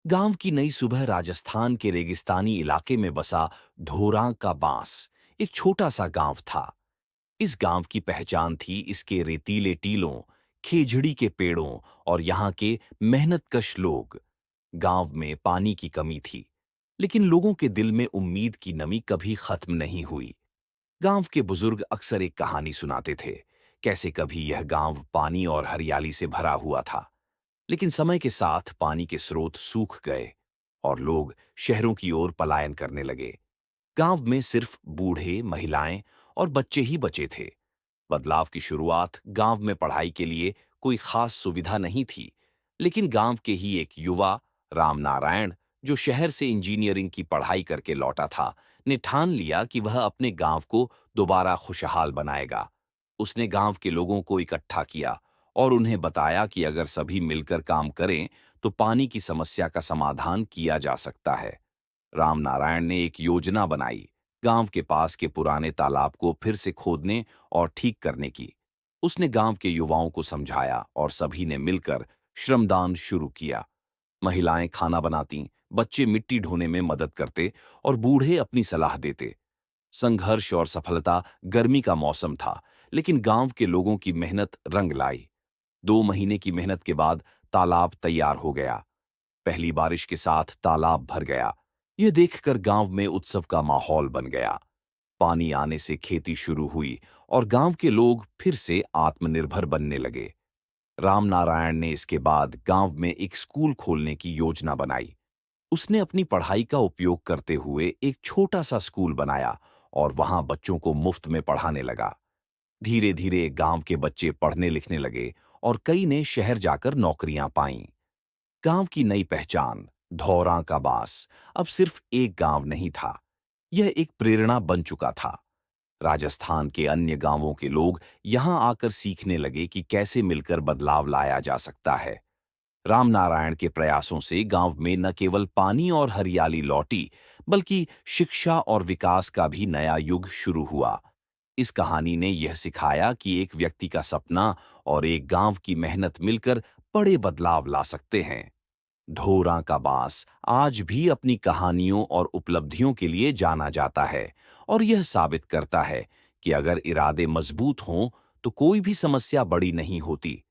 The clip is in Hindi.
गांव की नई सुबह राजस्थान के रेगिस्तानी इलाके में बसा धोरां का बांस एक छोटा सा गांव था। इस गांव की पहचान थी इसके रेतीले टीलों, खेजड़ी के पेड़ों और यहाँ के मेहनतकश लोग। गांव में पानी की कमी थी, लेकिन लोगों के दिल में उम्मीद की नमी कभी खत्म नहीं हुई। गांव के बुजुर्ग अक्सर एक कहानी सुनाते थे, कैसे कभी यह गांव पानी और हरियाली से भरा हुआ था। लेकिन समय के साथ पानी के स्रोत सूख गए और लोग शहरों की ओर पलायन करने लगे। गांव में सिर्फ बूढ़े, महिलाएं और बच्चे ही बचे थे। बदलाव की शुरुआत गांव में पढ़ाई के लिए कोई खास सुविधा नहीं थी, लेकिन गांव के ही एक युवा, राम नारायण, जो शहर से इंजीनियरिंग की पढ़ाई करके लौटा था, ने ठान लिया कि वह अपने गांव को दोबारा खुशहाल बनाएगा। उसने गांव के लोगों को इकट्ठा किया और उन्हें बताया कि अगर सभी मिलकर काम करें तो पानी की समस्या का समाधान किया जा सकता है। राम नारायण ने एक योजना बनाई, गांव के पास के पुराने तालाब को फिर से खोदने और ठीक करने की। उसने गांव के युवाओं को समझाया और सभी ने मिलकर श्रमदान शुरू किया। महिलाएं खाना बनाती, बच्चे मिट्टी ढोने में मदद करते और बूढ़े अपनी सलाह देते। संघर्ष और सफलता, गर्मी का मौसम था, लेकिन गांव के लोगों की मेहनत रंग लाई। 2 महीने की मेहनत के बाद तालाब तैयार हो गया। पहली बारिश के साथ तालाब भर गया। यह देखकर गांव में उत्सव का माहौल बन गया। पानी आने से खेती शुरू हुई और गांव के लोग फिर से आत्मनिर्भर बनने लगे। रामनारायण ने इसके बाद गांव में एक स्कूल खोलने की योजना बनाई। उसने अपनी पढ़ाई का उपयोग करते हुए एक छोटा सा स्कूल बनाया और वहां बच्चों को मुफ्त में पढ़ाने लगा। धीरे धीरे गांव के बच्चे पढ़ने लिखने लगे और कई ने शहर जाकर नौकरियां पाईं। गांव की नई पहचान, धौरां का बास, अब सिर्फ एक गांव नहीं था, यह एक प्रेरणा बन चुका था। राजस्थान के अन्य गांवों के लोग यहां आकर सीखने लगे कि कैसे मिलकर बदलाव लाया जा सकता है। रामनारायण के प्रयासों से गांव में न केवल पानी और हरियाली लौटी, बल्कि शिक्षा और विकास का भी नया युग शुरू हुआ। इस कहानी ने यह सिखाया कि एक व्यक्ति का सपना और एक गांव की मेहनत मिलकर बड़े बदलाव ला सकते हैं। धोरां का बांस आज भी अपनी कहानियों और उपलब्धियों के लिए जाना जाता है और यह साबित करता है कि अगर इरादे मजबूत हों तो कोई भी समस्या बड़ी नहीं होती।